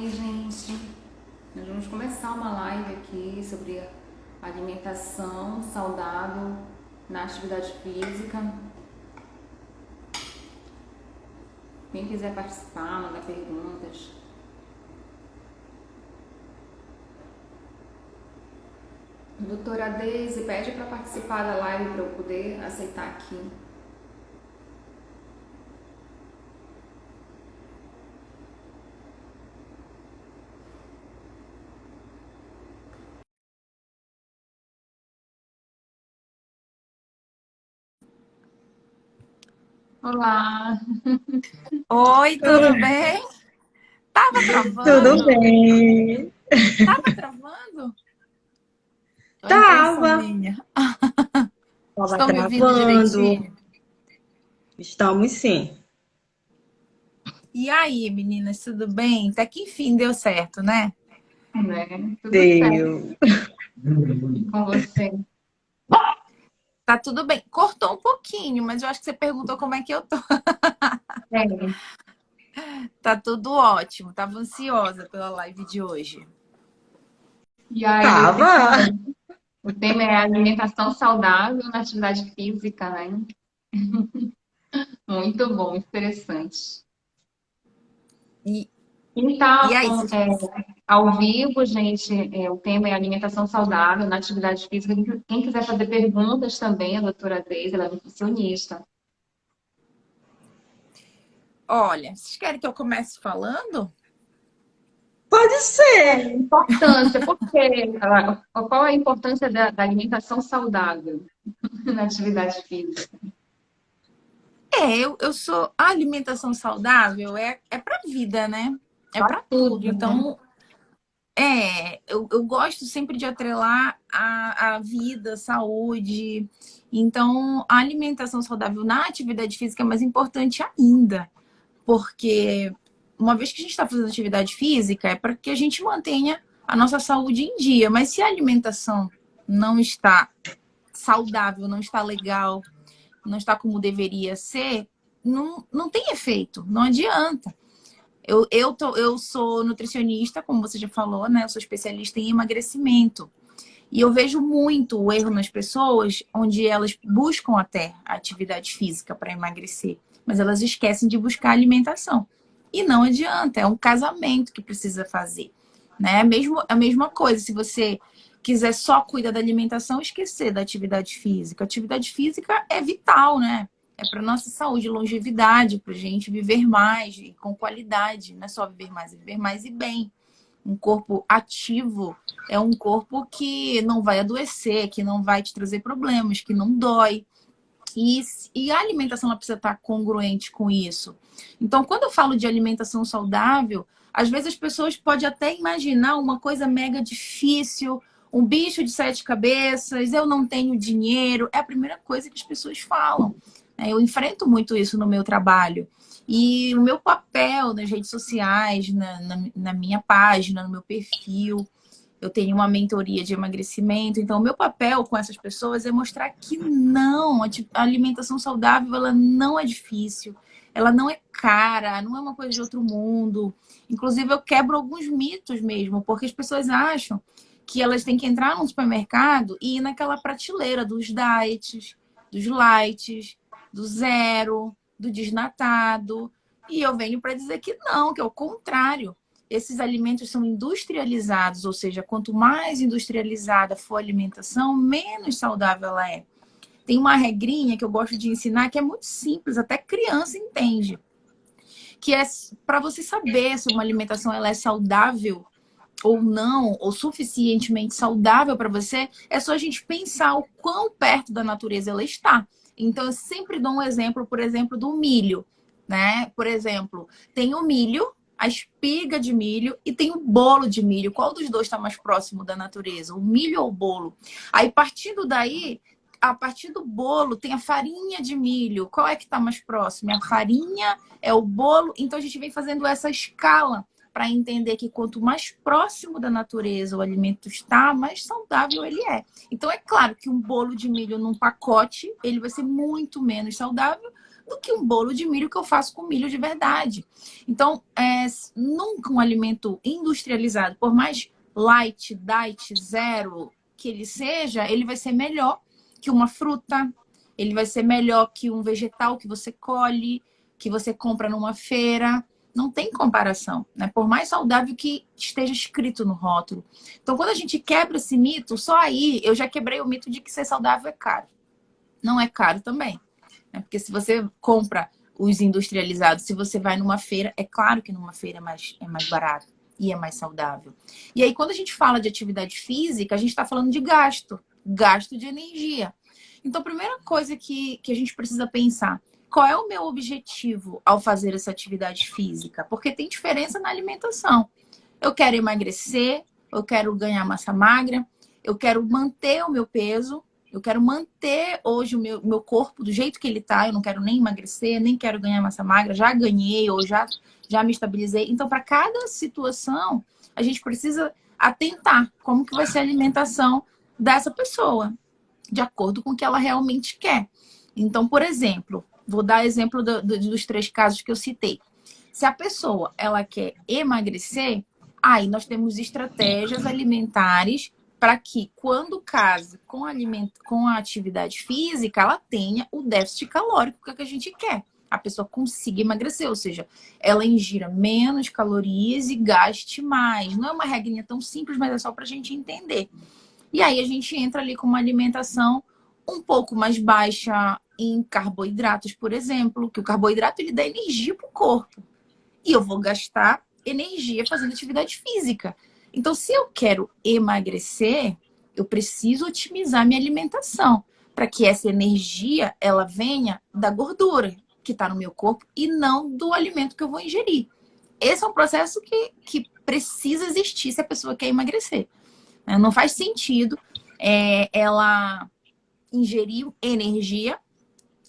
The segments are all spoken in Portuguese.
Oi, gente. Nós vamos começar uma live aqui sobre alimentação saudável na atividade física. Quem quiser participar, mandar perguntas. Doutora Deise, pede para participar da live para eu poder aceitar aqui. Olá! Oi, tudo bem? Tava Tudo travando? bem? Tava travando? Ou é impressão Tava, minha? tava Estão me ouvindo travando. direitinho? Estamos sim. E aí, meninas, tudo bem? Até que enfim deu certo, né? Né? Tudo certo Deu. com você? Tá tudo bem. Cortou um pouquinho, mas eu acho que você perguntou como é que eu tô. É. Tá tudo ótimo. Tava ansiosa pela live de hoje. E aí, Tava. o tema é alimentação saudável na atividade física, né? Muito bom, interessante. E, e aí, Então, ao vivo, gente, o tema é alimentação saudável na atividade física. Quem quiser fazer perguntas também, a doutora Deise, ela é nutricionista. olha, vocês querem que eu comece falando? Pode ser. Importância, por quê? Qual a importância da alimentação saudável na atividade física? Eu sou. A alimentação saudável é pra vida, né? É Para pra tudo. tudo, né? Então, eu gosto sempre de atrelar a vida, a saúde. Então, a alimentação saudável na atividade física é mais importante ainda, porque uma vez que a gente está fazendo atividade física, é para que a gente mantenha a nossa saúde em dia. Mas se a alimentação não está saudável, não está legal, não está como deveria ser, não tem efeito, não adianta. Eu sou nutricionista, como você já falou, né? Eu sou especialista em emagrecimento. E eu vejo muito o erro nas pessoas, onde elas buscam até a atividade física para emagrecer, mas elas esquecem de buscar alimentação. E não adianta, é um casamento que precisa fazer, né? Mesmo a mesma coisa, se você quiser só cuidar da alimentação, esquecer da atividade física. A atividade física é vital, né? É para nossa saúde, longevidade, para gente viver mais e com qualidade. Não é só viver mais e bem. Um corpo ativo é um corpo que não vai adoecer, que não vai te trazer problemas, que não dói. E a alimentação ela precisa estar congruente com isso. Então, quando eu falo de alimentação saudável, às vezes as pessoas podem até imaginar uma coisa mega difícil, um bicho de sete cabeças, eu não tenho dinheiro. É a primeira coisa que as pessoas falam. Eu enfrento muito isso no meu trabalho. E o meu papel nas redes sociais, na minha página, no meu perfil, eu tenho uma mentoria de emagrecimento, então o meu papel com essas pessoas é mostrar que não, a alimentação saudável ela não é difícil, ela não é cara, não é uma coisa de outro mundo. Inclusive eu quebro alguns mitos mesmo, porque as pessoas acham que elas têm que entrar num supermercado e ir naquela prateleira dos diets, dos lights, do zero, do desnatado. E eu venho para dizer que não, que é o contrário. Esses alimentos são industrializados, ou seja, quanto mais industrializada for a alimentação, menos saudável ela é. Tem uma regrinha que eu gosto de ensinar que é muito simples, até criança entende, que é para você saber se uma alimentação ela é saudável ou não, ou suficientemente saudável para você, é só a gente pensar o quão perto da natureza ela está. Então, eu sempre dou um exemplo, por exemplo, do milho, né? Por exemplo, tem o milho, a espiga de milho e tem o bolo de milho. Qual dos dois está mais próximo da natureza? O milho ou o bolo? Aí, partindo daí, a partir do bolo, tem a farinha de milho. Qual é que está mais próximo? É a farinha, é o bolo. Então, a gente vem fazendo essa escala para entender que quanto mais próximo da natureza o alimento está, mais saudável ele é. Então é claro que um bolo de milho num pacote, ele vai ser muito menos saudável do que um bolo de milho que eu faço com milho de verdade. Então, nunca um alimento industrializado, por mais light, diet, zero que ele seja, ele vai ser melhor que uma fruta, ele vai ser melhor que um vegetal que você colhe, que você compra numa feira. Não tem comparação, né? Por mais saudável que esteja escrito no rótulo. Então, quando a gente quebra esse mito, só aí eu já quebrei o mito de que ser saudável é caro. Não é caro também, né? Porque se você compra os industrializados, se você vai numa feira, é claro que numa feira é mais barato e é mais saudável. E aí, quando a gente fala de atividade física, a gente está falando de gasto de energia. Então, a primeira coisa que a gente precisa pensar: qual é o meu objetivo ao fazer essa atividade física? Porque tem diferença na alimentação. Eu quero emagrecer, eu quero ganhar massa magra, eu quero manter o meu peso, eu quero manter hoje o meu corpo do jeito que ele tá, eu não quero nem emagrecer, nem quero ganhar massa magra, já ganhei ou já me estabilizei. Então, para cada situação, a gente precisa atentar como que vai ser a alimentação dessa pessoa, de acordo com o que ela realmente quer. Então, por exemplo, vou dar exemplo dos 3 casos que eu citei. Se a pessoa ela quer emagrecer, aí nós temos estratégias alimentares para que, quando case com a atividade física, ela tenha o déficit calórico que a gente quer. A pessoa consiga emagrecer, ou seja, ela ingira menos calorias e gaste mais. Não é uma regrinha tão simples, mas é só para a gente entender. E aí a gente entra ali com uma alimentação um pouco mais baixa em carboidratos, por exemplo, que o carboidrato ele dá energia para o corpo. E eu vou gastar energia fazendo atividade física. Então, se eu quero emagrecer, eu preciso otimizar minha alimentação para que essa energia ela venha da gordura que está no meu corpo e não do alimento que eu vou ingerir. Esse é um processo que precisa existir se a pessoa quer emagrecer. Não faz sentido ela ingerir energia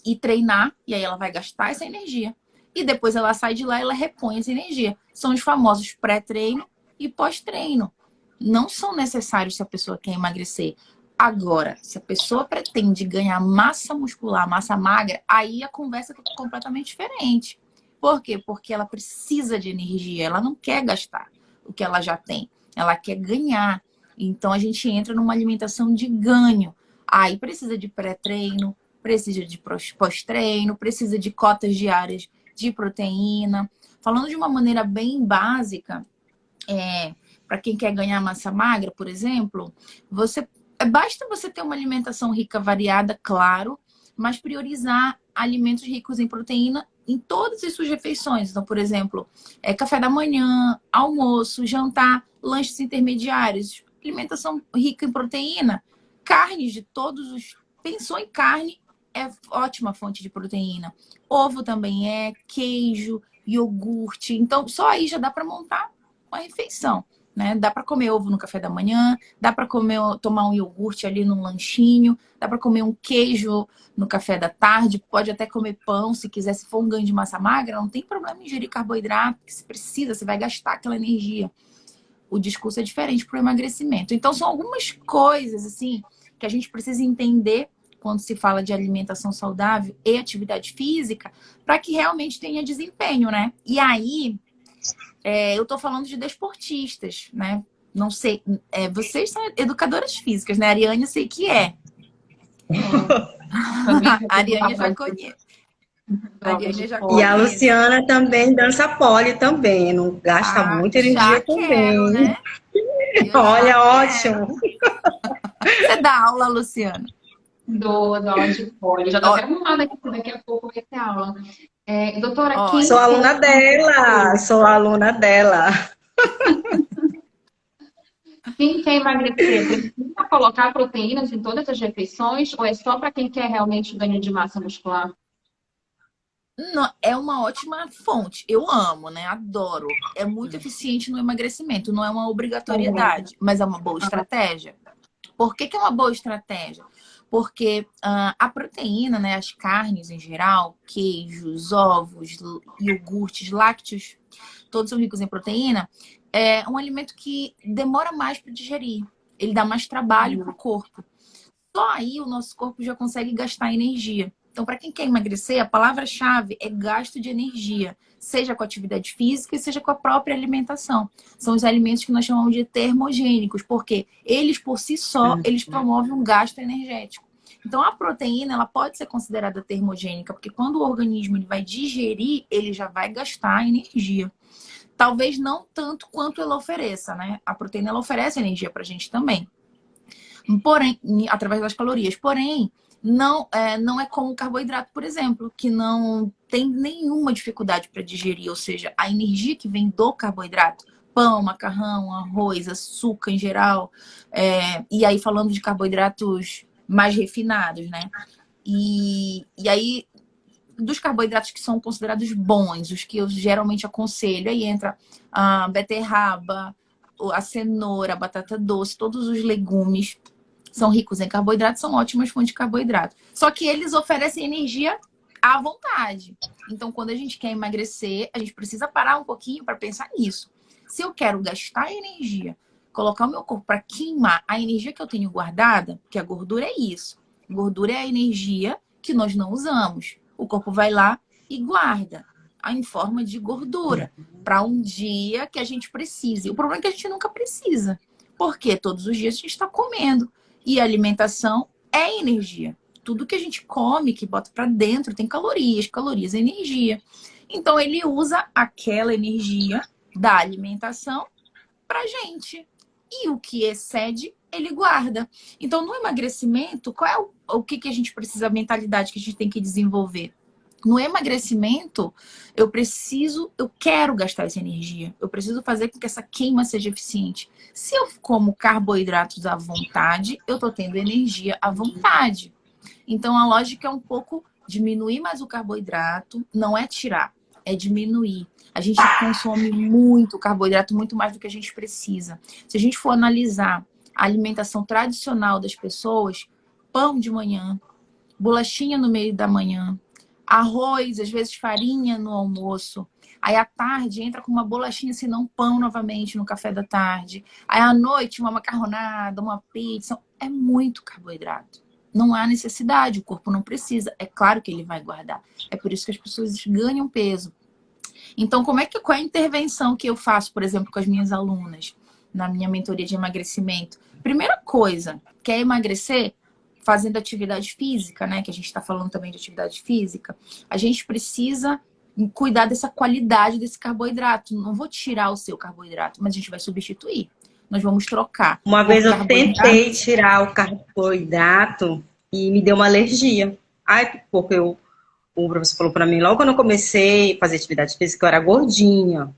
e treinar, e aí ela vai gastar essa energia. E depois ela sai de lá e ela repõe essa energia. São os famosos pré-treino e pós-treino. Não são necessários se a pessoa quer emagrecer. Agora, se a pessoa pretende ganhar massa muscular, massa magra, aí a conversa é completamente diferente. Por quê? Porque ela precisa de energia, ela não quer gastar o que ela já tem, ela quer ganhar. Então a gente entra numa alimentação de ganho. Aí precisa de pré-treino, precisa de pós-treino, precisa de cotas diárias de proteína. Falando de uma maneira bem básica, para quem quer ganhar massa magra, por exemplo, basta você ter uma alimentação rica, variada, claro, mas priorizar alimentos ricos em proteína em todas as suas refeições. Então, por exemplo, café da manhã, almoço, jantar, lanches intermediários, alimentação rica em proteína, carnes de todos os... Pensou em carne, é ótima fonte de proteína. Ovo também queijo, iogurte. Então, só aí já dá para montar uma refeição, né? Dá para comer ovo no café da manhã, dá para tomar um iogurte ali num lanchinho, dá para comer um queijo no café da tarde, pode até comer pão se quiser, se for um ganho de massa magra, não tem problema em ingerir carboidrato, que se precisa, você vai gastar aquela energia. O discurso é diferente para o emagrecimento. Então, são algumas coisas, assim, que a gente precisa entender quando se fala de alimentação saudável e atividade física, para que realmente tenha desempenho, né? E aí, eu tô falando de desportistas, né? Não sei, vocês são educadoras físicas, né? A Ariane eu sei que é. A Ariane já conhece. E a Luciana também dança pole também, não gasta muita energia também. Quero, né? Olha, ótimo. Você dá aula, Luciana? Dou aula de pole. Já tô até arrumada aqui, daqui a pouco vai ter aula. Doutora, quem sou aluna dela, sou aluna dela. Quem quer emagrecer, precisa colocar proteínas em todas as refeições ou é só para quem quer realmente ganho de massa muscular? Não, é uma ótima fonte. Eu amo, né? Adoro. É muito eficiente no emagrecimento. Não é uma obrigatoriedade, mas é uma boa estratégia. Por que é uma boa estratégia? Porque a proteína, né, as carnes em geral, queijos, ovos, iogurtes, lácteos, todos são ricos em proteína, é um alimento que demora mais para digerir. Ele dá mais trabalho para o corpo. Só aí o nosso corpo já consegue gastar energia. Então, para quem quer emagrecer, a palavra-chave é gasto de energia, seja com atividade física e seja com a própria alimentação. São os alimentos que nós chamamos de termogênicos, porque eles, por si só, eles promovem um gasto energético. Então, a proteína, ela pode ser considerada termogênica, porque quando o organismo ele vai digerir, ele já vai gastar energia. Talvez não tanto quanto ela ofereça, né? A proteína, ela oferece energia pra gente também. Porém, através das calorias. Porém, não é como o carboidrato, por exemplo, que não tem nenhuma dificuldade para digerir, ou seja, a energia que vem do carboidrato, pão, macarrão, arroz, açúcar em geral, e aí falando de carboidratos mais refinados, né? E aí, dos carboidratos que são considerados bons, os que eu geralmente aconselho, aí entra a beterraba, a cenoura, a batata doce, todos os legumes são ricos em carboidratos, são ótimas fontes de carboidrato. Só que eles oferecem energia à vontade. Então, quando a gente quer emagrecer, a gente precisa parar um pouquinho para pensar nisso. Se eu quero gastar energia, colocar o meu corpo para queimar a energia que eu tenho guardada, porque a gordura é isso. Gordura é a energia que nós não usamos. O corpo vai lá e guarda em forma de gordura para um dia que a gente precise. O problema é que a gente nunca precisa, porque todos os dias a gente está comendo. E a alimentação é energia. Tudo que a gente come, que bota para dentro, tem calorias. Calorias é energia. Então, ele usa aquela energia da alimentação pra gente. E o que excede, ele guarda. Então, no emagrecimento, qual é o que a gente precisa, a mentalidade que a gente tem que desenvolver? No emagrecimento, eu quero gastar essa energia. Eu preciso fazer com que essa queima seja eficiente. Se eu como carboidratos à vontade, eu tô tendo energia à vontade. Então, a lógica é um pouco diminuir mais o carboidrato, não é tirar, é diminuir. A gente consome muito carboidrato, muito mais do que a gente precisa. Se a gente for analisar a alimentação tradicional das pessoas, pão de manhã, bolachinha no meio da manhã, arroz, às vezes farinha no almoço. Aí à tarde entra com uma bolachinha, se não pão novamente no café da tarde. Aí à noite uma macarronada, uma pizza. É muito carboidrato. Não há necessidade, o corpo não precisa. É claro que ele vai guardar. É por isso que as pessoas ganham peso. Então, qual é a intervenção que eu faço, por exemplo, com as minhas alunas na minha mentoria de emagrecimento? Primeira coisa, quer emagrecer? Fazendo atividade física, né? Que a gente está falando também de atividade física, a gente precisa cuidar dessa qualidade desse carboidrato. Não vou tirar o seu carboidrato, mas a gente vai substituir. Nós vamos trocar. Uma vez eu tentei tirar o carboidrato e me deu uma alergia. Ai, porque o professor falou para mim, logo quando eu comecei a fazer atividade física, eu era gordinha.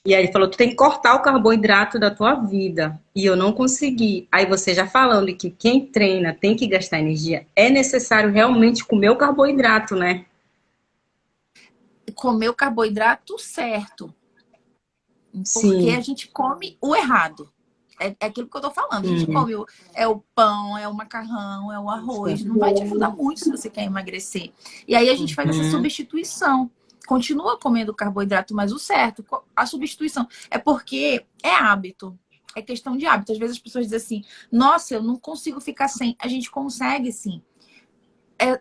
E aí ele falou, tu tem que cortar o carboidrato da tua vida. E eu não consegui. Aí você já falando que quem treina tem que gastar energia, é necessário realmente comer o carboidrato, né? Comer o carboidrato certo. Porque Sim. a gente come o errado. É aquilo que eu tô falando. A gente come o pão, é o macarrão, é o arroz. Não vai te ajudar muito se você quer emagrecer. E aí a gente faz essa substituição. Continua comendo carboidrato, mas o certo, a substituição. É porque é hábito. É questão de hábito. Às vezes as pessoas dizem assim, nossa, eu não consigo ficar sem. A gente consegue, sim.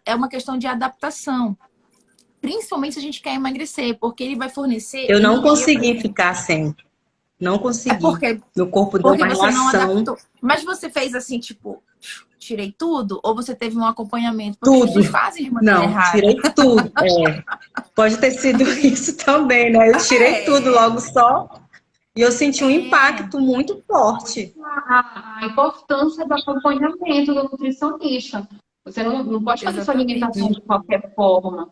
É uma questão de adaptação. Principalmente se a gente quer emagrecer, porque ele vai fornecer... Eu não consegui ficar sem. Não consegui. É porque, meu corpo deu uma você não reação. adaptou. Mas você fez assim, tipo... Tirei tudo? Ou você teve um acompanhamento? Porque tudo. As pessoas fazem de maneira errada. Não, tirei tudo. Pode ter sido isso também, né? Eu tirei tudo logo só. E eu senti um impacto muito forte. A importância do acompanhamento do nutricionista. Você não pode fazer sua alimentação de qualquer forma,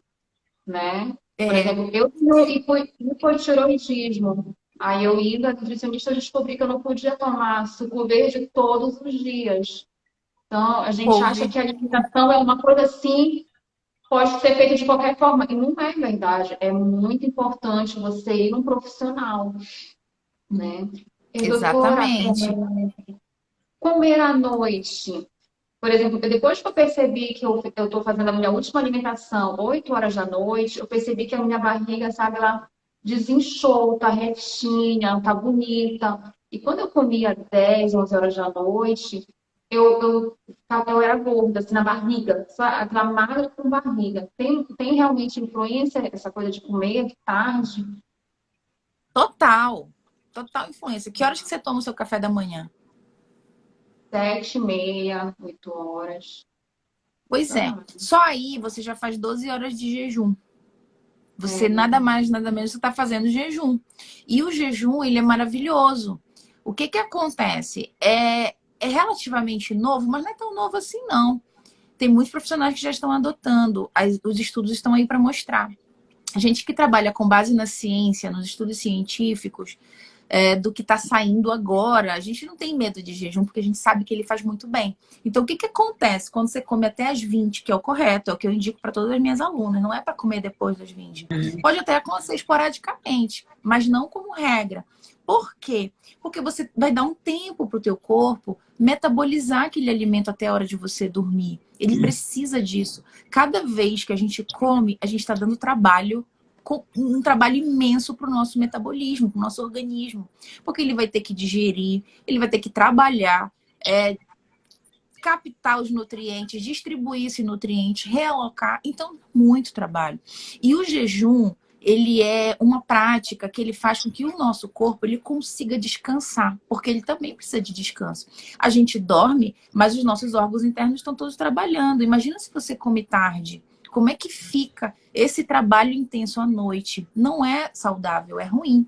né? Por exemplo, eu fui hipotiroidismo. Aí eu indo, a nutricionista, eu descobri que eu não podia tomar suco verde todos os dias. Então, a gente acha que a alimentação é uma coisa assim, pode ser feita de qualquer forma. E não é verdade. É muito importante você ir num profissional, né? E, exatamente. Doutora, comer à noite. Por exemplo, depois que eu percebi que eu estou fazendo a minha última alimentação, 8 horas da noite, eu percebi que a minha barriga, sabe, ela desinchou, tá retinha, tá bonita. E quando eu comia 10, 11 horas da noite, eu era gorda, assim, na barriga, aquela magra com barriga. Tem realmente influência essa coisa de comer tarde? Total. Total influência. Que horas que você toma o seu café da manhã? 7h30, 8 horas. Pois é. Só aí você já faz 12 horas de jejum. Você nada mais, nada menos está fazendo jejum. E o jejum, ele é maravilhoso. O que que acontece? É relativamente novo, mas não é tão novo assim, não. Tem muitos profissionais que já estão adotando. Os estudos estão aí para mostrar. A gente que trabalha com base na ciência, nos estudos científicos, do que está saindo agora, a gente não tem medo de jejum, porque a gente sabe que ele faz muito bem. Então, o que que acontece quando você come até as 20, que é o correto, é o que eu indico para todas as minhas alunas, não é para comer depois das 20. Pode até acontecer esporadicamente, mas não como regra. Por quê? Porque você vai dar um tempo para o teu corpo metabolizar aquele alimento até a hora de você dormir. Ele precisa disso. Cada vez que a gente come, a gente está dando trabalho, um trabalho imenso para o nosso metabolismo, para o nosso organismo. Porque ele vai ter que digerir, ele vai ter que trabalhar, captar os nutrientes, distribuir esse nutriente, realocar. Então, muito trabalho. E o jejum, ele é uma prática que ele faz com que o nosso corpo ele consiga descansar, porque ele também precisa de descanso. A gente dorme, mas os nossos órgãos internos estão todos trabalhando. Imagina se você come tarde. Como é que fica esse trabalho intenso à noite? Não é saudável, é ruim.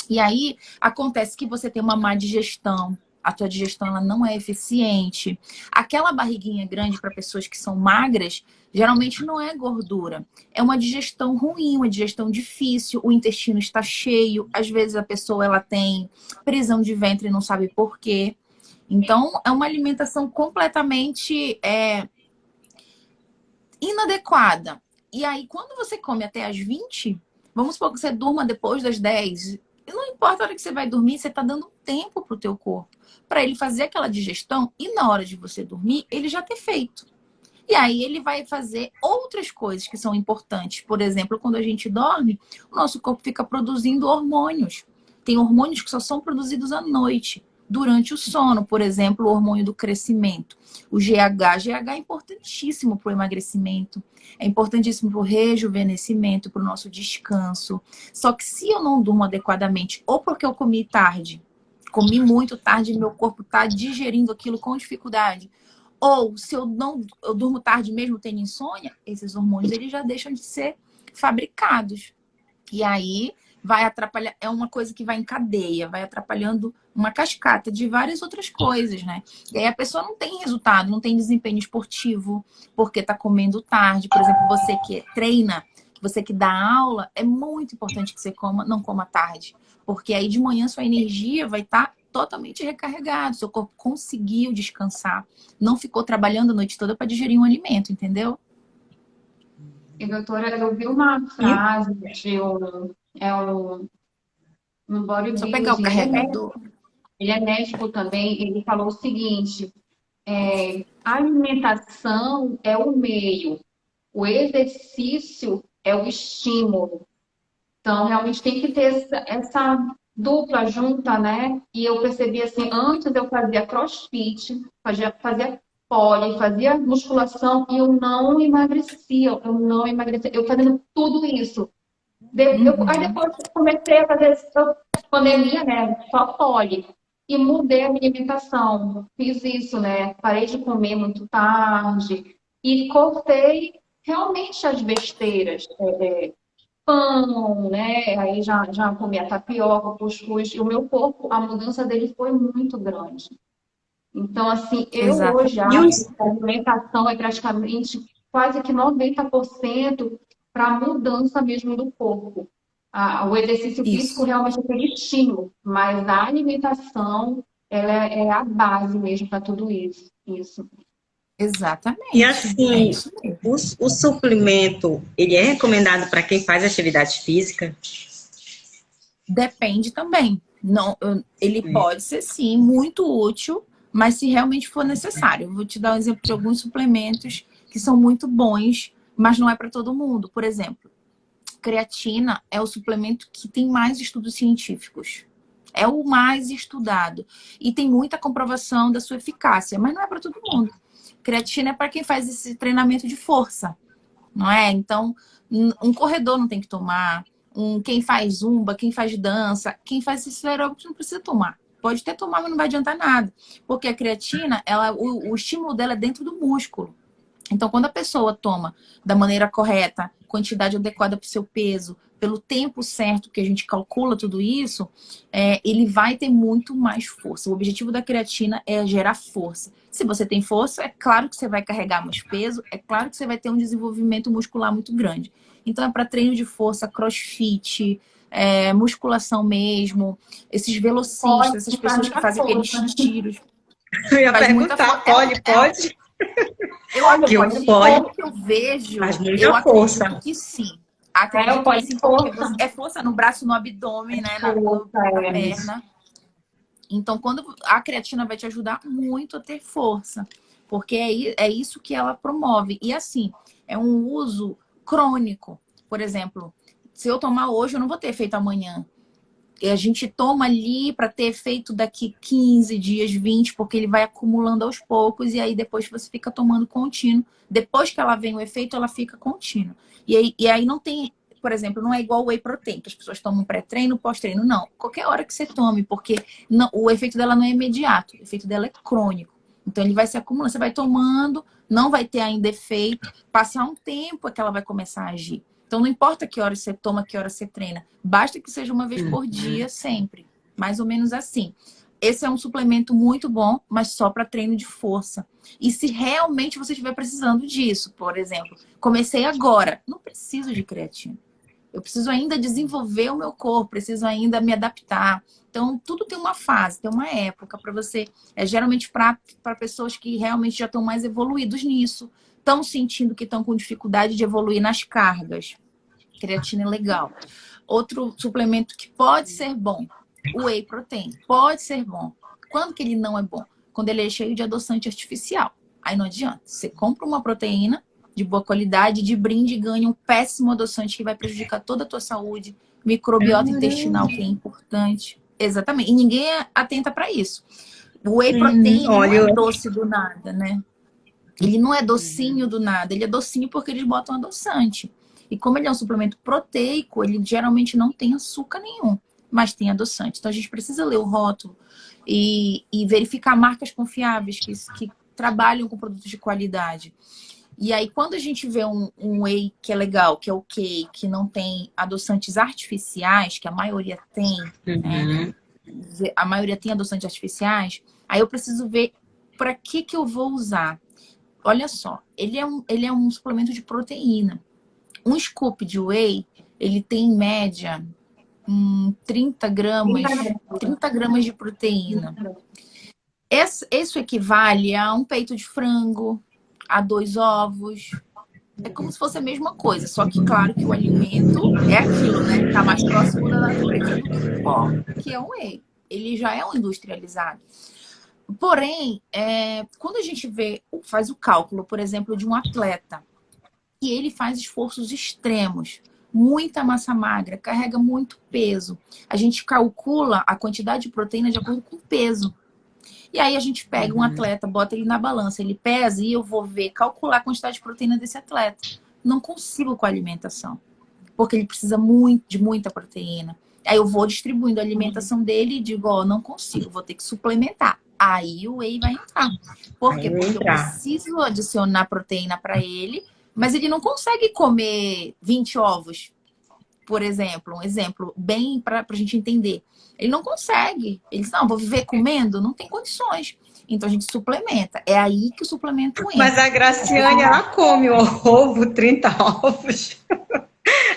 E aí acontece que você tem uma má digestão, a tua digestão ela não é eficiente. Aquela barriguinha grande para pessoas que são magras, geralmente não é gordura. É uma digestão ruim, uma digestão difícil, o intestino está cheio, às vezes a pessoa ela tem prisão de ventre e não sabe por quê. Então, é uma alimentação completamente inadequada. E aí, quando você come até as 20, vamos supor que você durma depois das 10, e não importa a hora que você vai dormir, você está dando tempo para o teu corpo, para ele fazer aquela digestão, e na hora de você dormir, ele já ter feito. E aí ele vai fazer outras coisas que são importantes. Por exemplo, quando a gente dorme, o nosso corpo fica produzindo hormônios. Tem hormônios que só são produzidos à noite, durante o sono. Por exemplo, o hormônio do crescimento. O GH. GH é importantíssimo para o emagrecimento. É importantíssimo para o rejuvenescimento, para o nosso descanso. Só que se eu não durmo adequadamente, ou porque eu comi tarde, comi muito tarde e meu corpo está digerindo aquilo com dificuldade, ou se eu durmo tarde mesmo tendo insônia, esses hormônios eles já deixam de ser fabricados. E aí vai atrapalhar, é uma coisa que vai em cadeia, vai atrapalhando uma cascata de várias outras coisas, né? E aí a pessoa não tem resultado, não tem desempenho esportivo, porque tá comendo tarde. Por exemplo, você que treina, você que dá aula, é muito importante que você não coma tarde. Porque aí de manhã sua energia vai estar totalmente recarregado, seu corpo conseguiu descansar, não ficou trabalhando a noite toda para digerir um alimento, entendeu? E, doutora, eu vi uma frase de um Só pegar o bodybuilding, carregador. ele é médico também, ele falou o seguinte, a alimentação é o meio, o exercício é o estímulo. Então, realmente tem que ter essa dupla junta, né? E eu percebi assim, antes eu fazia crossfit, fazia pole, fazia musculação e eu não emagrecia, eu fazendo tudo isso. Aí depois eu comecei a fazer pandemia, né? Só pole. E mudei a minha alimentação. Fiz isso, né? Parei de comer muito tarde e cortei realmente as besteiras. Pão, né? Aí já comia tapioca, cuscuz, e o meu corpo, a mudança dele foi muito grande. Então, assim, eu Exato. hoje acho que a alimentação é praticamente quase que 90% para a mudança mesmo do corpo. O exercício físico Isso. realmente é aquele estímulo, mas a alimentação ela é a base mesmo para tudo isso. Isso. Exatamente. E É assim, isso mesmo. o suplemento, ele é recomendado para quem faz atividade física? Depende também. Não, ele pode ser, sim, muito útil, mas se realmente for necessário. Eu vou te dar um exemplo de alguns suplementos que são muito bons, mas não é para todo mundo. Por exemplo, creatina é o suplemento que tem mais estudos científicos. É o mais estudado. E tem muita comprovação da sua eficácia, mas não é para todo mundo. Creatina é para quem faz esse treinamento de força, não é? Então, um corredor não tem que tomar, quem faz zumba, quem faz dança, quem faz esse aeróbico não precisa tomar. Pode até tomar, mas não vai adiantar nada. Porque a creatina, o estímulo dela é dentro do músculo. Então, quando a pessoa toma da maneira correta, quantidade adequada para o seu peso, pelo tempo certo que a gente calcula tudo isso, ele vai ter muito mais força. O objetivo da creatina é gerar força. Se você tem força, é claro que você vai carregar mais peso, é claro que você vai ter um desenvolvimento muscular muito grande. Então, é para treino de força, crossfit, musculação mesmo, esses velocistas, essas pessoas que fazem aqueles tiros. Eu ia Faz muita perguntar, força. pode? Pelo que eu vejo, Faz muita eu força. acredito que sim. Acredito que sim, porque é força no braço, no abdômen, né? Na perna. Então, quando a creatina vai te ajudar muito a ter força, porque é isso que ela promove. E assim, é um uso crônico. Por exemplo, se eu tomar hoje, eu não vou ter efeito amanhã. E a gente toma ali para ter efeito daqui 15 dias, 20, porque ele vai acumulando aos poucos e aí depois você fica tomando contínuo. Depois que ela vem o efeito, ela fica contínua. E aí não tem, por exemplo, não é igual o whey protein, que as pessoas tomam pré-treino, pós-treino. Não, qualquer hora que você tome, porque o efeito dela não é imediato, o efeito dela é crônico. Então ele vai se acumulando, você vai tomando, não vai ter ainda efeito, passar um tempo é que ela vai começar a agir. Então, não importa que hora você toma, que hora você treina. Basta que seja uma vez por dia, sempre. Mais ou menos assim. Esse é um suplemento muito bom, mas só para treino de força. E se realmente você estiver precisando disso, por exemplo, comecei agora, não preciso de creatina. Eu preciso ainda desenvolver o meu corpo, preciso ainda me adaptar. Então, tudo tem uma fase, tem uma época para você. Geralmente para pessoas que realmente já estão mais evoluídos nisso. Estão sentindo que estão com dificuldade de evoluir nas cargas. Creatina é legal. Outro suplemento que pode ser bom, o whey protein. Pode ser bom. Quando que ele não é bom? Quando ele é cheio de adoçante artificial. Aí não adianta. Você compra uma proteína de boa qualidade, de brinde e ganha um péssimo adoçante que vai prejudicar toda a tua saúde, microbiota intestinal, que é importante. Exatamente. E ninguém atenta para isso. O whey protein não é doce do nada, né? Ele não é docinho do nada, ele é docinho porque eles botam adoçante. E como ele é um suplemento proteico, ele geralmente não tem açúcar nenhum, mas tem adoçante. Então a gente precisa ler o rótulo e verificar marcas confiáveis que trabalham com produtos de qualidade. E aí, quando a gente vê um whey que é legal, que é ok, que não tem adoçantes artificiais, que a maioria tem, né? A maioria tem adoçantes artificiais, aí eu preciso ver para que eu vou usar. Olha só, ele é um suplemento de proteína. Um scoop de whey, ele tem em média 30 gramas de proteína. Isso equivale a um peito de frango, a 2 ovos. É como se fosse a mesma coisa, só que claro que o alimento é aquilo, né? Tá mais próximo da natureza do que o pó, que é o whey. Ele já é um industrializado. Porém, quando a gente faz o cálculo, por exemplo, de um atleta, e ele faz esforços extremos, muita massa magra, carrega muito peso, a gente calcula a quantidade de proteína de acordo com o peso. E aí a gente pega um atleta, bota ele na balança, ele pesa e eu vou calcular a quantidade de proteína desse atleta. Não consigo com a alimentação, porque ele precisa de muita proteína. Aí eu vou distribuindo a alimentação dele e digo, não consigo, vou ter que suplementar. Aí o whey vai entrar. Por quê? Porque eu preciso adicionar proteína para ele, mas ele não consegue comer 20 ovos, por exemplo. Um exemplo bem para a gente entender. Ele não consegue. Ele diz, não, vou viver comendo? Não tem condições. Então a gente suplementa. É aí que o suplemento entra. Mas a Graciane, ela come o ovo, 30 ovos.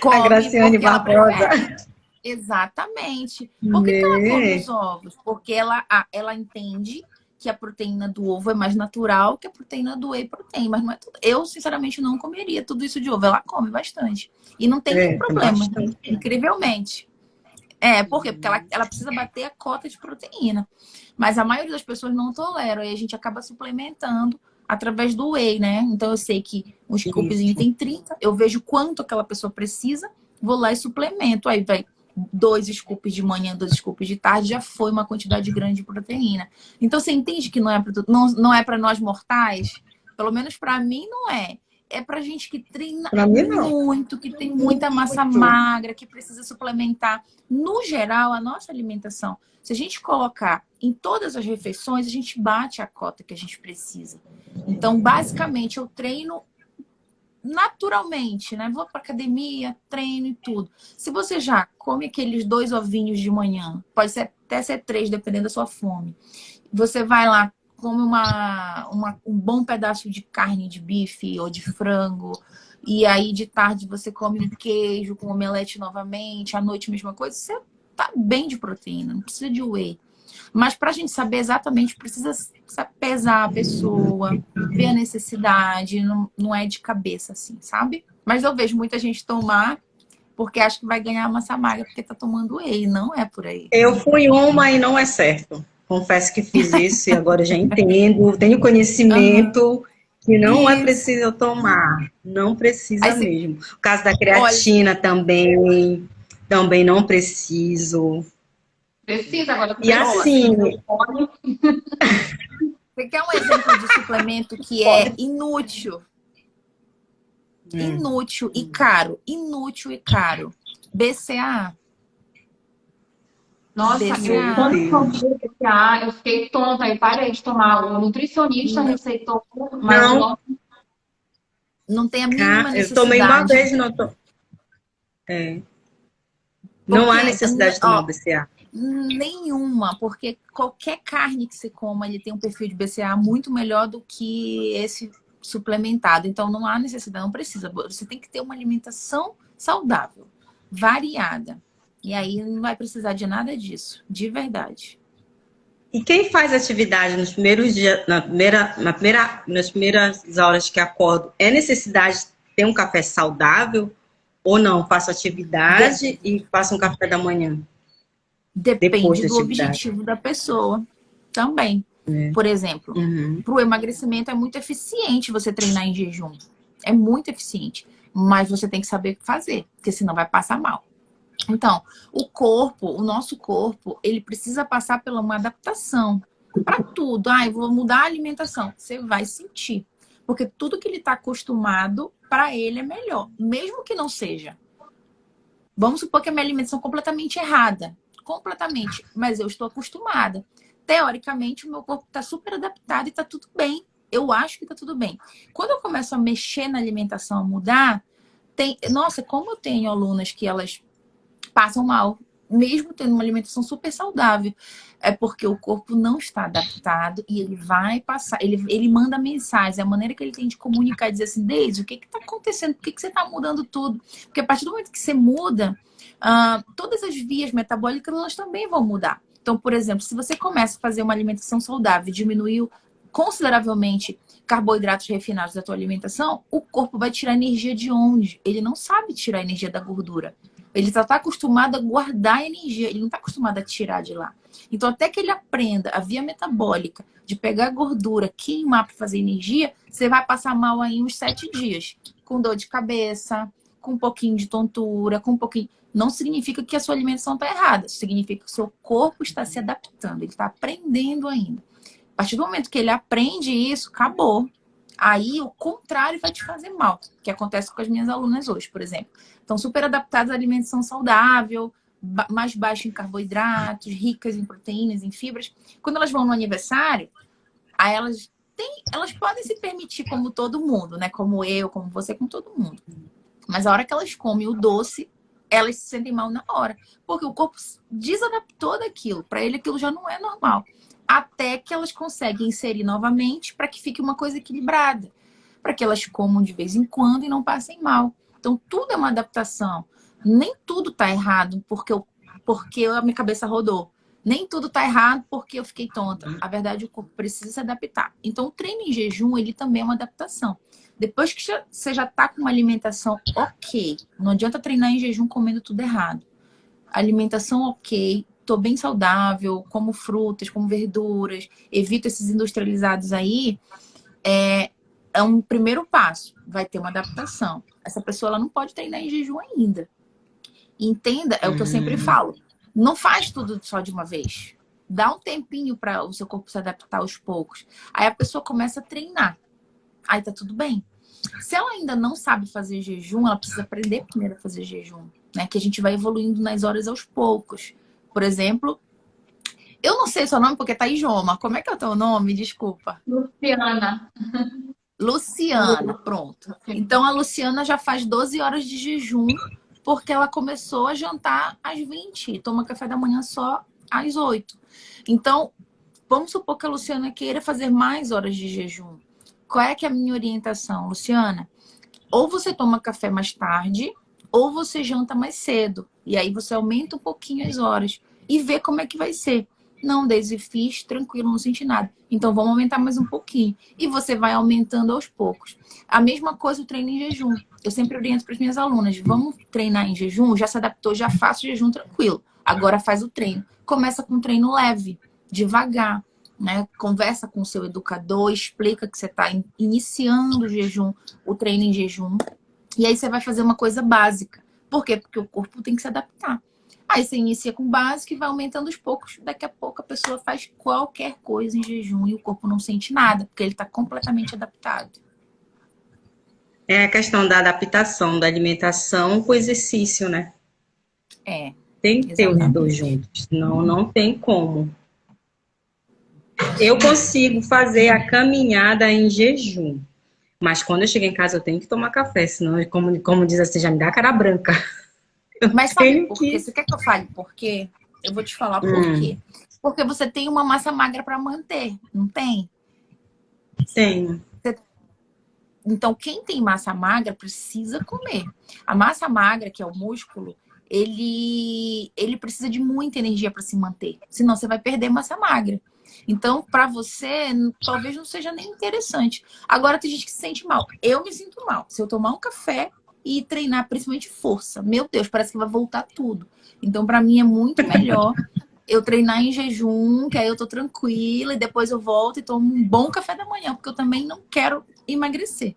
Come, a Graciane Barbosa. Exatamente. Por que ela come os ovos? Porque ela entende que a proteína do ovo é mais natural que a proteína do whey protein. Mas não é tudo. Eu, sinceramente, não comeria tudo isso de ovo. Ela come bastante. E não tem nenhum problema, incrivelmente. Por quê? Porque ela precisa bater a cota de proteína. Mas a maioria das pessoas não toleram. Aí a gente acaba suplementando através do whey, né? Então eu sei que um scoopzinho tem 30. Eu vejo quanto aquela pessoa precisa. Vou lá e suplemento. Aí vai 2 scoops de manhã, 2 scoops de tarde, já foi uma quantidade grande de proteína. Então, você entende que não é para nós mortais? Pelo menos para mim, não é. É pra gente que treina Pra mim, não. muito, que tem muita massa magra, que precisa suplementar. No geral, a nossa alimentação, se a gente colocar em todas as refeições, a gente bate a cota que a gente precisa. Então, basicamente, eu treino naturalmente, né? Vou pra academia, treino e tudo. Se você já come aqueles 2 ovinhos de manhã, pode ser, até ser 3, dependendo da sua fome. Você vai lá, come um bom pedaço de carne de bife ou de frango, e aí de tarde você come um queijo com omelete novamente, à noite a mesma coisa, você tá bem de proteína, não precisa de whey. Mas para a gente saber exatamente, precisa pesar a pessoa, ver a necessidade, não é de cabeça assim, sabe? Mas eu vejo muita gente tomar porque acha que vai ganhar massa magra porque tá tomando whey, não é por aí. Eu fui uma e não é certo. Confesso que fiz isso e agora já entendo, tenho conhecimento que não é Isso. preciso eu tomar. Não precisa Aí você- mesmo. O caso da creatina também não preciso. Precisa agora. E assim, Você quer um exemplo de suplemento que é inútil? Inútil e caro. Inútil e caro. BCA. Nossa, BCA. quando eu tomei o BCA, eu fiquei tonta, eu parei de tomar. O nutricionista receitou, mas Não. Não tem a mínima eu tomei uma necessidade. vez e não tô. Não há Porque, necessidade de tomar o BCA. Nenhuma, porque qualquer carne que você coma, ele tem um perfil de BCA muito melhor do que esse suplementado. Então, não há necessidade, não precisa. Você tem que ter uma alimentação saudável, variada. E aí, não vai precisar de nada disso, de verdade. E quem faz atividade nos primeiros dias, nas primeiras horas que acordo, é necessidade de ter um café saudável ou não? Faço atividade e faço um café da manhã? Depois Depende da do atividade. objetivo da pessoa também. Por exemplo, para o emagrecimento é muito eficiente você treinar em jejum. É muito eficiente. Mas você tem que saber fazer, porque senão vai passar mal. Então, o nosso corpo, ele precisa passar por uma adaptação para tudo. Eu vou mudar a alimentação. Você vai sentir. Porque tudo que ele está acostumado, para ele é melhor. Mesmo que não seja. Vamos supor que a minha alimentação é completamente errada. Completamente. Mas eu estou acostumada. Teoricamente, o meu corpo está super adaptado e está tudo bem. Eu acho que está tudo bem. Quando eu começo a mexer na alimentação, a mudar, nossa, como eu tenho alunas que elas passam mal, mesmo tendo uma alimentação super saudável. É porque o corpo não está adaptado e ele vai passar. Ele manda mensagem, a maneira que ele tem de comunicar e dizer assim, Deise, o que está acontecendo? Por que você está mudando tudo? Porque a partir do momento que você muda, todas as vias metabólicas elas também vão mudar. Então, por exemplo, se você começa a fazer uma alimentação saudável, diminuiu consideravelmente carboidratos refinados da tua alimentação, o corpo vai tirar energia de onde? Ele não sabe tirar energia da gordura. Ele só está acostumado a guardar energia, ele não está acostumado a tirar de lá. Então, até que ele aprenda a via metabólica de pegar a gordura, queimar para fazer energia, você vai passar mal aí uns 7 dias. Com dor de cabeça, com um pouquinho de tontura, com um pouquinho... Não significa que a sua alimentação está errada. Significa que o seu corpo está se adaptando, ele está aprendendo ainda. A partir do momento que ele aprende isso, acabou. Aí, o contrário vai te fazer mal, que acontece com as minhas alunas hoje, por exemplo. Estão super adaptadas à alimentação saudável, mais baixa em carboidratos, ricas em proteínas, em fibras. Quando elas vão no aniversário, aí elas podem se permitir como todo mundo, né? Como eu, como você, como todo mundo. Mas a hora que elas comem o doce, elas se sentem mal na hora. Porque o corpo desadaptou daquilo. Para ele, aquilo já não é normal. Até que elas conseguem inserir novamente para que fique uma coisa equilibrada. Para que elas comam de vez em quando e não passem mal. Então, tudo é uma adaptação. Nem tudo tá errado porque a minha cabeça rodou. Nem tudo tá errado porque eu fiquei tonta. A verdade, o corpo precisa se adaptar. Então, o treino em jejum, ele também é uma adaptação. Depois que você já tá com uma alimentação ok, não adianta treinar em jejum comendo tudo errado. Alimentação ok, tô bem saudável, como frutas, como verduras, evito esses industrializados aí, é um primeiro passo. Vai ter uma adaptação. Essa pessoa ela não pode treinar em jejum ainda. Entenda, é o que eu sempre falo. Não faz tudo só de uma vez. Dá um tempinho para o seu corpo se adaptar aos poucos. Aí a pessoa começa a treinar. Aí tá tudo bem. Se ela ainda não sabe fazer jejum, ela precisa aprender primeiro a fazer jejum, né? Que a gente vai evoluindo nas horas aos poucos. Por exemplo, eu não sei seu nome porque tá Ijoma. Como é que é o teu nome? Desculpa. Luciana. Luciana, pronto. Então a Luciana já faz 12 horas de jejum porque ela começou a jantar às 20 e toma café da manhã só às 8. Então, vamos supor que a Luciana queira fazer mais horas de jejum. Qual é que é a minha orientação, Luciana? Ou você toma café mais tarde, ou você janta mais cedo. E aí você aumenta um pouquinho as horas e vê como é que vai ser. Não, Daisy, fiz, tranquilo, não senti nada. Então vamos aumentar mais um pouquinho. E você vai aumentando aos poucos. A mesma coisa o treino em jejum. Eu sempre oriento para as minhas alunas, vamos treinar em jejum? Já se adaptou, já faço jejum tranquilo. Agora faz o treino. Começa com um treino leve, devagar. Né? Conversa com o seu educador, explica que você está iniciando o jejum, o treino em jejum. E aí você vai fazer uma coisa básica. Por quê? Porque o corpo tem que se adaptar. Aí você inicia com o básico e vai aumentando aos poucos. Daqui a pouco a pessoa faz qualquer coisa em jejum e o corpo não sente nada, porque ele está completamente adaptado. É a questão da adaptação da alimentação com o exercício, né? É. Tem que ter os dois juntos. Não tem como. Eu consigo fazer a caminhada em jejum. Mas quando eu chego em casa eu tenho que tomar café, senão, como diz assim, já me dá cara branca. Mas sabe por quê? Você quer que eu fale por quê? Eu vou te falar por quê. Porque você tem uma massa magra para manter, não tem? Tenho. Então, quem tem massa magra precisa comer. A massa magra, que é o músculo, ele precisa de muita energia para se manter. Senão você vai perder massa magra. Então, para você, talvez não seja nem interessante. Agora, tem gente que se sente mal. Eu me sinto mal. Se eu tomar um café e treinar, principalmente força, meu Deus, parece que vai voltar tudo. Então, para mim, é muito melhor eu treinar em jejum, que aí eu tô tranquila, e depois eu volto e tomo um bom café da manhã, porque eu também não quero emagrecer.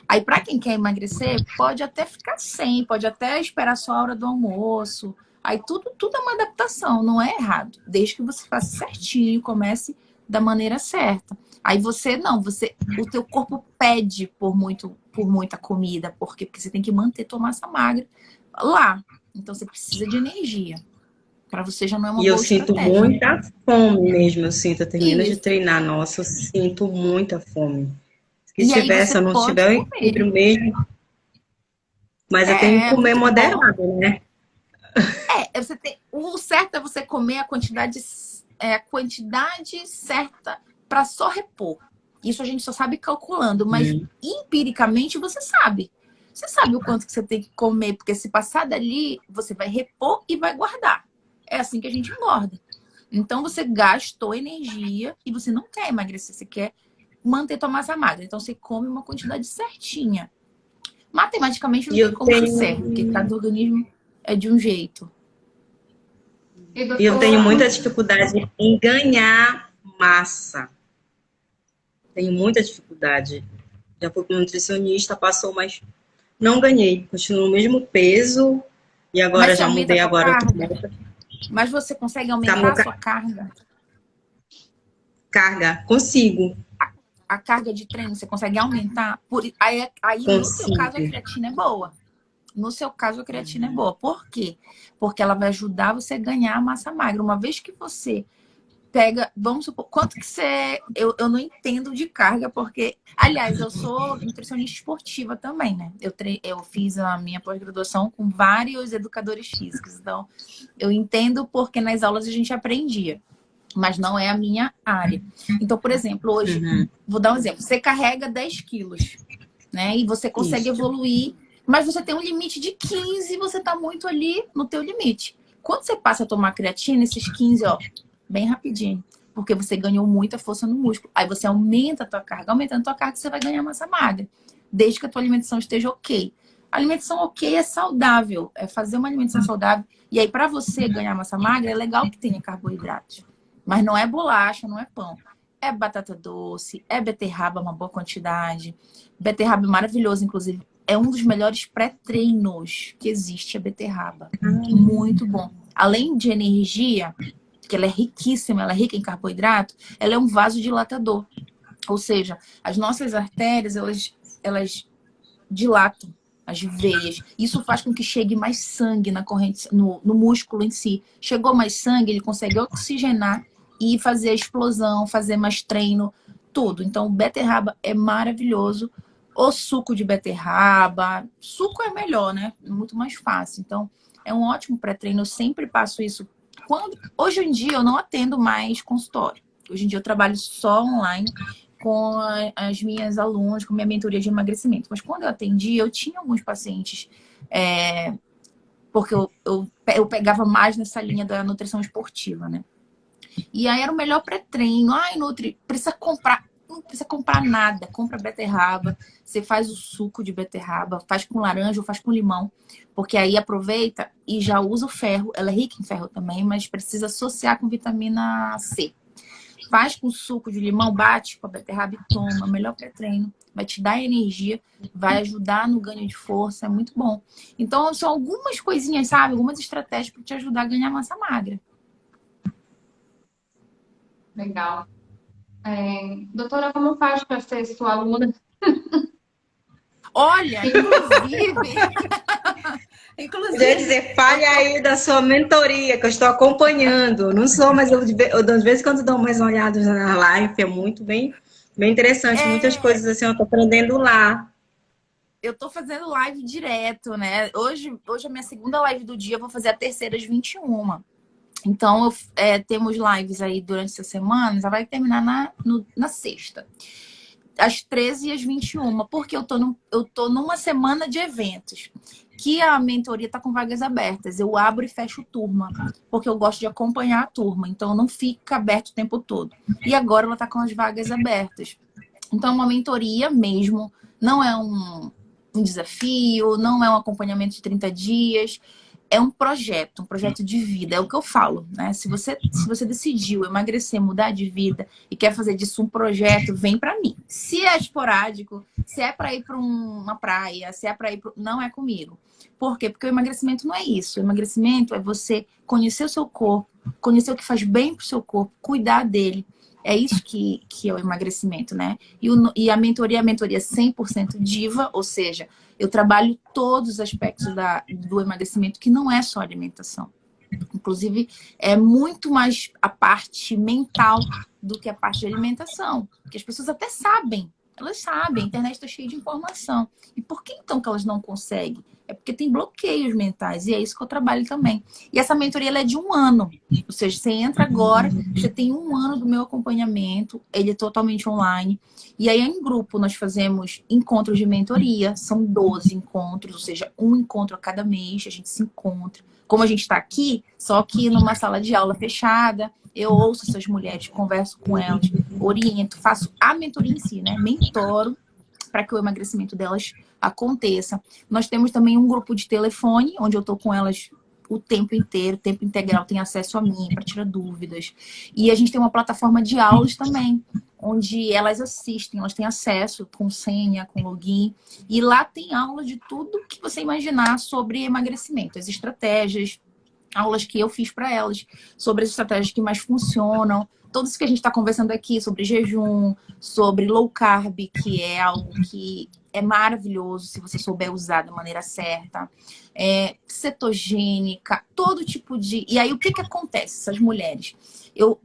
Aí, para quem quer emagrecer, pode até ficar sem, pode até esperar só a hora do almoço. Aí tudo é uma adaptação, não é errado. Desde que você faça certinho, comece da maneira certa. Aí o teu corpo pede por muita comida, porque você tem que manter tua massa magra lá. Então você precisa de energia. Para você já não é uma boa estratégia. E eu sinto muita fome mesmo, eu termino de treinar, nossa, eu sinto muita fome. Se tiver, se eu não tiver, eu equilíbrio mesmo. Mas eu tenho que comer moderado, né? O certo é você comer a quantidade certa para só repor. Isso a gente só sabe calculando, mas empiricamente você sabe. Você sabe o quanto que você tem que comer, porque se passar dali, você vai repor e vai guardar. É assim que a gente engorda. Então você gastou energia e você não quer emagrecer, você quer manter tua massa magra. Então você come uma quantidade certinha. Matematicamente não tem como ser certo, porque cada organismo é de um jeito. E eu tenho muita dificuldade em ganhar massa. Tenho muita dificuldade. Já fui com um nutricionista, passou, mas não ganhei. Continuo no mesmo peso e agora já mudei. Agora mas você consegue aumentar a sua carga? Carga? Consigo. A carga de treino, você consegue aumentar? Aí no seu caso, a creatina é boa. No seu caso, a creatina é boa. Por quê? Porque ela vai ajudar você a ganhar massa magra. Uma vez que você pega, vamos supor, quanto que você... Eu não entendo de carga, porque... Aliás, eu sou nutricionista esportiva também, né? Eu fiz a minha pós-graduação com vários educadores físicos. Então, eu entendo porque nas aulas a gente aprendia. Mas não é a minha área. Então, por exemplo, hoje, vou dar um exemplo. Você carrega 10 quilos, né? E você consegue evoluir, mas você tem um limite de 15 e você tá muito ali no teu limite. Quando você passa a tomar creatina, esses 15, ó, bem rapidinho. Porque você ganhou muita força no músculo. Aí você aumenta a tua carga. Aumentando a tua carga, você vai ganhar massa magra. Desde que a tua alimentação esteja ok. A alimentação ok é saudável. É fazer uma alimentação saudável. E aí, para você ganhar massa magra, é legal que tenha carboidratos. Mas não é bolacha, não é pão. É batata doce, é beterraba, uma boa quantidade. Beterraba é maravilhoso, inclusive, é um dos melhores pré-treinos que existe a beterraba. Muito bom. Além de energia, que ela é riquíssima, ela é rica em carboidrato, ela é um vasodilatador. Ou seja, as nossas artérias, elas dilatam as veias. Isso faz com que chegue mais sangue na corrente, no músculo em si. Chegou mais sangue, ele consegue oxigenar e fazer a explosão, fazer mais treino, tudo. Então, beterraba é maravilhoso. O suco de beterraba, suco é melhor, né? É muito mais fácil. Então, é um ótimo pré-treino. Eu sempre passo isso. Hoje em dia, eu não atendo mais consultório. Hoje em dia, eu trabalho só online com as minhas alunas, com minha mentoria de emagrecimento. Mas quando eu atendi, eu tinha alguns pacientes, porque eu pegava mais nessa linha da nutrição esportiva, né? E aí era o melhor pré-treino. Ai, Nutri, não precisa comprar nada. Compra beterraba, você faz o suco de beterraba, faz com laranja ou faz com limão, porque aí aproveita e já usa o ferro. Ela é rica em ferro também, mas precisa associar com vitamina C. Faz com suco de limão, bate com a beterraba e toma. Melhor pré-treino. Vai te dar energia, vai ajudar no ganho de força. É muito bom. Então, são algumas coisinhas, sabe? Algumas estratégias para te ajudar a ganhar massa magra. Legal. Doutora, como faz para ser sua aluna? Olha, Eu ia dizer, fale aí da sua mentoria, que eu estou acompanhando. Não sou, mas eu de vez em quando dou umas olhadas na live, é muito bem interessante. Muitas coisas assim eu estou aprendendo lá. Eu tô fazendo live direto, né? Hoje é a minha segunda live do dia, eu vou fazer a terceira às 21. Então, temos lives aí durante essa semana, já vai terminar na sexta. Às 13 e às 21, porque eu tô numa semana de eventos, que a mentoria tá com vagas abertas. Eu abro e fecho turma, porque eu gosto de acompanhar a turma, então não fica aberto o tempo todo. E agora ela tá com as vagas abertas. Então, é uma mentoria mesmo, não é um desafio, não é um acompanhamento de 30 dias. É um projeto de vida, é o que eu falo, né? Se você decidiu emagrecer, mudar de vida e quer fazer disso um projeto, vem pra mim. Se é esporádico, se é pra ir pra uma praia, se é pra ir não é comigo. Por quê? Porque o emagrecimento não é isso. O emagrecimento é você conhecer o seu corpo, conhecer o que faz bem pro seu corpo, cuidar dele. É isso que é o emagrecimento, né? E a mentoria 100% diva, ou seja, eu trabalho todos os aspectos do emagrecimento, que não é só alimentação. Inclusive, é muito mais a parte mental do que a parte de alimentação. Porque as pessoas até sabem. Elas sabem, a internet está cheia de informação. E por que então que elas não conseguem? É porque tem bloqueios mentais. E é isso que eu trabalho também. E essa mentoria ela é de 1 ano. Ou seja, você entra agora, você tem 1 ano do meu acompanhamento. Ele é totalmente online. E aí, em grupo, nós fazemos encontros de mentoria. São 12 encontros, ou seja, 1 encontro a cada mês. A gente se encontra. Como a gente está aqui, só que numa sala de aula fechada, eu ouço essas mulheres, converso com elas, oriento, faço a mentoria em si, né? Mentoro para que o emagrecimento delas aconteça. Nós temos também um grupo de telefone, onde eu estou com elas o tempo inteiro, tempo integral, tem acesso a mim para tirar dúvidas. E a gente tem uma plataforma de aulas também, onde elas assistem, elas têm acesso com senha, com login. E lá tem aula de tudo que você imaginar sobre emagrecimento, as estratégias, aulas que eu fiz para elas, sobre as estratégias que mais funcionam, tudo isso que a gente está conversando aqui, sobre jejum, sobre low carb, que é algo que é maravilhoso se você souber usar da maneira certa, cetogênica, todo tipo de... E aí, o que acontece? Essas mulheres,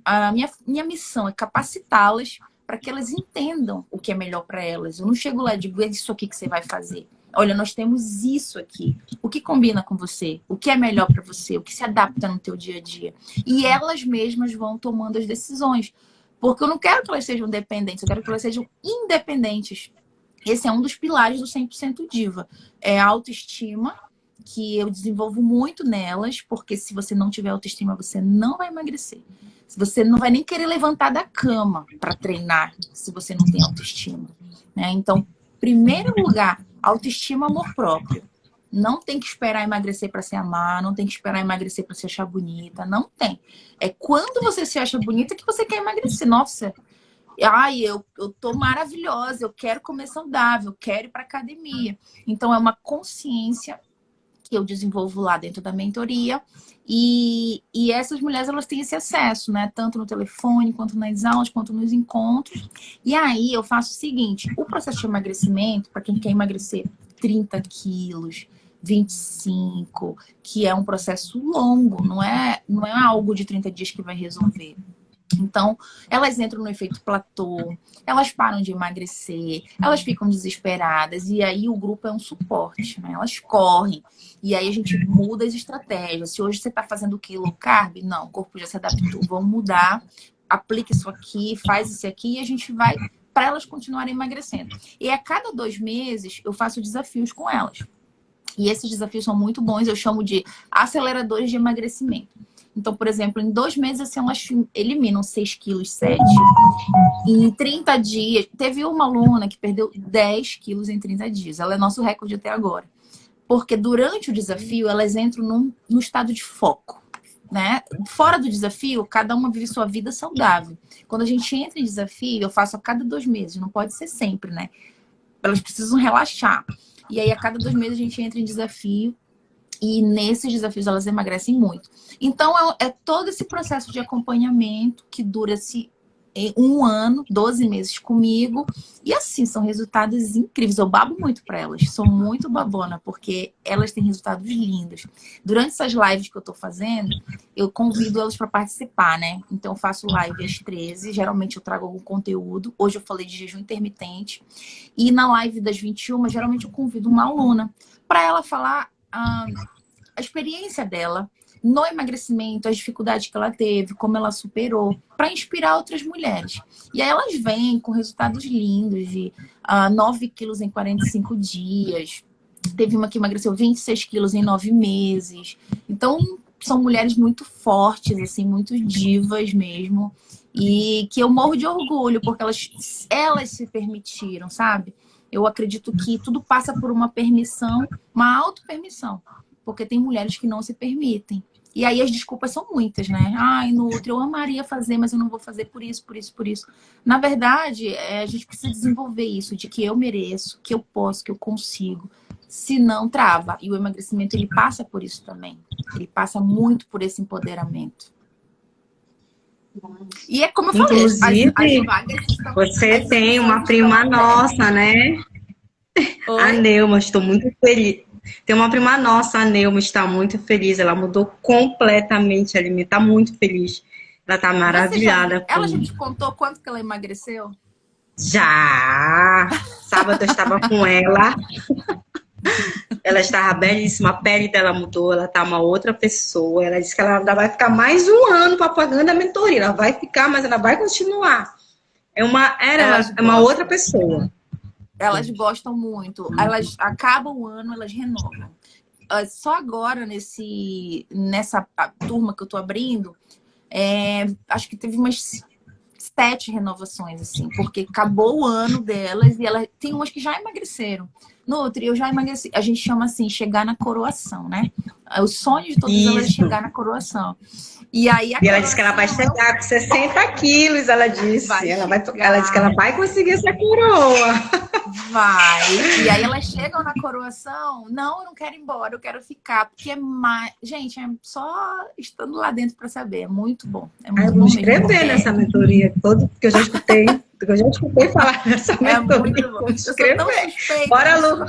a minha missão é capacitá-las para que elas entendam o que é melhor para elas. Eu não chego lá e digo, é isso aqui que você vai fazer. Olha, nós temos isso aqui. O que combina com você? O que é melhor para você? O que se adapta no teu dia a dia? E elas mesmas vão tomando as decisões. Porque eu não quero que elas sejam dependentes, eu quero que elas sejam independentes. Esse é um dos pilares do 100% Diva. É a autoestima, que eu desenvolvo muito nelas, porque se você não tiver autoestima, você não vai emagrecer. Você não vai nem querer levantar da cama para treinar, se você não tem autoestima, né? Então, primeiro lugar, autoestima, amor próprio. Não tem que esperar emagrecer para se amar, não tem que esperar emagrecer para se achar bonita, não tem. É quando você se acha bonita que você quer emagrecer. Nossa, Ai, eu tô maravilhosa, eu quero comer saudável, eu quero ir para academia. Então, é uma consciência que eu desenvolvo lá dentro da mentoria. E essas mulheres, elas têm esse acesso, né? Tanto no telefone, quanto nas aulas, quanto nos encontros. E aí, eu faço o seguinte, o processo de emagrecimento, para quem quer emagrecer 30 quilos, 25, que é um processo longo, não é algo de 30 dias que vai resolver. Então, elas entram no efeito platô, elas param de emagrecer, elas ficam desesperadas, e aí o grupo é um suporte, né? Elas correm, e aí a gente muda as estratégias. Se hoje você está fazendo low carb, não, o corpo já se adaptou, vamos mudar, aplica isso aqui, faz isso aqui, e a gente vai para elas continuarem emagrecendo. E a cada 2 meses eu faço desafios com elas. E esses desafios são muito bons, eu chamo de aceleradores de emagrecimento. Então, por exemplo, em 2 meses, assim, elas eliminam 6 quilos, 7. Em 30 dias, teve uma aluna que perdeu 10 quilos em 30 dias. Ela é nosso recorde até agora. Porque durante o desafio, elas entram no estado de foco, né? Fora do desafio, cada uma vive sua vida saudável. Quando a gente entra em desafio, eu faço a cada 2 meses. Não pode ser sempre, né? Elas precisam relaxar. E aí, a cada 2 meses, a gente entra em desafio. E nesses desafios elas emagrecem muito. Então, é todo esse processo de acompanhamento que dura-se 1 ano, 12 meses comigo. E assim, são resultados incríveis. Eu babo muito para elas. Sou muito babona, porque elas têm resultados lindos. Durante essas lives que eu tô fazendo, eu convido elas para participar, né? Então, eu faço live às 13. Geralmente, eu trago algum conteúdo. Hoje eu falei de jejum intermitente. E na live das 21, geralmente eu convido uma aluna para ela falar a experiência dela no emagrecimento, as dificuldades que ela teve, como ela superou, para inspirar outras mulheres. E aí elas vêm com resultados lindos de 9 quilos em 45 dias. Teve uma que emagreceu 26 quilos em 9 meses. Então, são mulheres muito fortes, assim, muito divas mesmo. E que eu morro de orgulho, porque elas se permitiram, sabe? Eu acredito que tudo passa por uma permissão, uma auto-permissão. Porque tem mulheres que não se permitem. E aí as desculpas são muitas, né? Ai, no outro eu amaria fazer, mas eu não vou fazer por isso, por isso, por isso. Na verdade, a gente precisa desenvolver isso, de que eu mereço, que eu posso, que eu consigo. Se não, trava. E o emagrecimento, ele passa por isso também. Ele passa muito por esse empoderamento. E é como eu falei, Inclusive, as vagas estão, você tem uma prima nossa, né? Oi? A Neuma, estou muito feliz. Tem uma prima nossa, a Neuma, está muito feliz. Ela mudou completamente a alimentação, está muito feliz. Ela está maravilhada. Ela já te contou quanto que ela emagreceu? Já! Sábado eu estava com ela. Ela estava belíssima, a pele dela mudou, ela está uma outra pessoa. Ela disse que ela ainda vai ficar mais 1 ano propagando a mentoria. Ela vai ficar, mas ela vai continuar. É uma outra pessoa. Elas gostam muito. Elas acabam o ano, elas renovam. Só agora, nessa turma que eu tô abrindo, acho que teve umas 7 renovações, assim, porque acabou o ano delas e tem umas que já emagreceram. No outro, eu já emagreci. A gente chama assim, chegar na coroação, né? O sonho de todas elas é chegar na coroação. E aí ela disse que ela vai chegar com 60 quilos, ela disse. Ela disse que ela vai conseguir essa coroa. Vai. E aí elas chegam na coroação, não, eu não quero ir embora, eu quero ficar, porque gente, é só estando lá dentro para saber, é muito bom. É muito eu vou escrever nessa mentoria, que eu já escutei, falar nessa mentoria. É muito bom. Eu sou tão suspeita. Bora, Lu.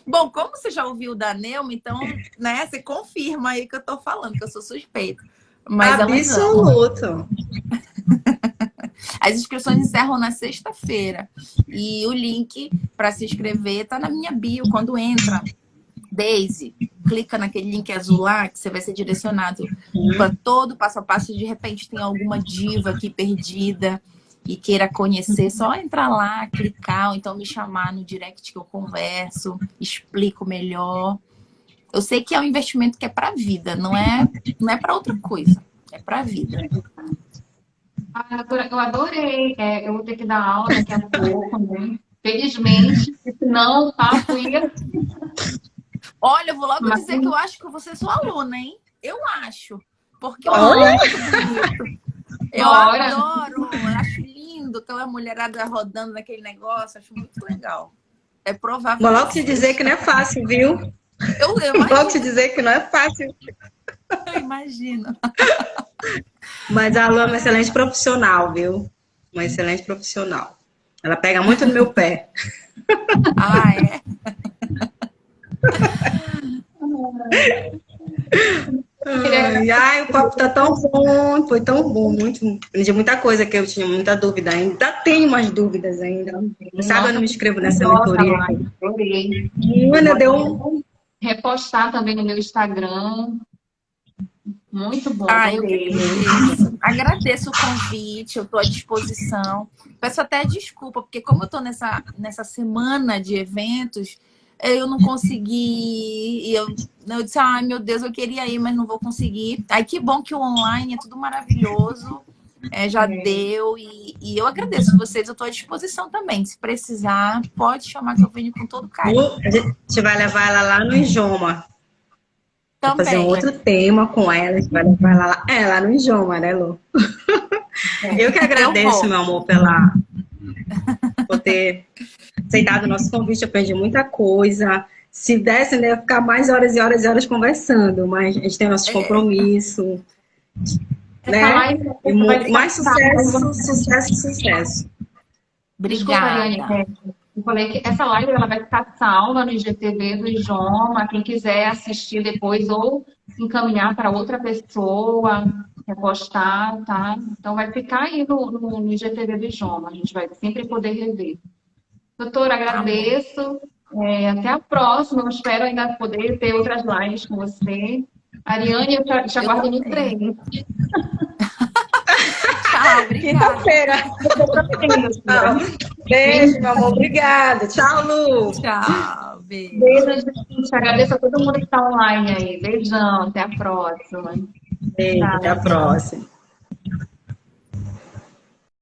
Bom, como você já ouviu da Neuma, então, né, você confirma aí que eu tô falando, que eu sou suspeita. Mas absoluto. As inscrições encerram na sexta-feira. E o link para se inscrever tá na minha bio. Quando entra, Daisy, clica naquele link azul lá, que você vai ser direcionado para todo o passo a passo. De repente tem alguma diva aqui perdida e queira conhecer, só entrar lá, clicar, ou então me chamar no direct que eu converso, explico melhor. Eu sei que é um investimento que é para a vida, não é para outra coisa, é para a vida. Eu adorei. Eu vou ter que dar aula daqui a pouco, né? Felizmente, senão o papo ia... Olha, eu vou logo dizer que eu acho que eu vou ser sua aluna, hein? Eu acho. Porque eu acho muito bonito. Eu Bora. adoro, eu acho lindo aquela mulherada rodando naquele negócio, acho muito legal. É provável Vou que logo te dizer que não é fácil, viu? eu Vou logo te imagino, dizer que não é fácil. eu imagino. Mas a Lu é uma excelente profissional, viu? Uma excelente profissional. Ela pega muito no meu pé. Ah, é? Ai, o papo tá tão bom, foi tão bom, muito, aprendi muita coisa que eu tinha muita dúvida ainda, tenho mais dúvidas ainda. Você sabe, eu não me inscrevo nessa Nossa, mentoria Mari, aqui. adorei. Menina, deu um... Repostar também no meu Instagram. Muito bom, Ah, eu que adorei. agradeço. Agradeço o convite, eu estou à disposição. Peço até desculpa, porque como eu estou nessa semana de eventos, eu não consegui. Eu disse, ai meu Deus, eu queria ir, mas não vou conseguir. Aí que bom que o online é tudo maravilhoso. Já deu, e eu agradeço vocês, eu estou à disposição também. Se precisar, pode chamar que eu venho com todo carinho. A gente vai levar ela lá no Idioma. Vou fazer um Também. outro tema com ela, a gente vai levar ela lá, lá no Idioma, né, Lu? Eu que agradeço, meu amor, por ter aceitado o nosso convite, aprendi muita coisa. Se desse, né, eu ia ficar mais horas e horas e horas conversando, mas a gente tem nossos compromissos, né? E mais sucesso, sucesso, sucesso. Desculpa, Ariane, Obrigada. eu falei que essa live ela vai ficar salva no IGTV do Idioma. Quem quiser assistir depois ou encaminhar para outra pessoa, repostar, tá? Então vai ficar aí no IGTV do Idioma. A gente vai sempre poder rever. Doutora, agradeço. Até a próxima. Eu espero ainda poder ter outras lives com você. Ariane, eu te aguardo no trem. Tchau, obrigada. Quinta-feira. Beijo, meu amor. Obrigada. Tchau, Lu. Tchau, beijo. Beijo, gente. Agradeço a todo mundo que está online aí. Beijão. Até a próxima. Beijo, até a próxima.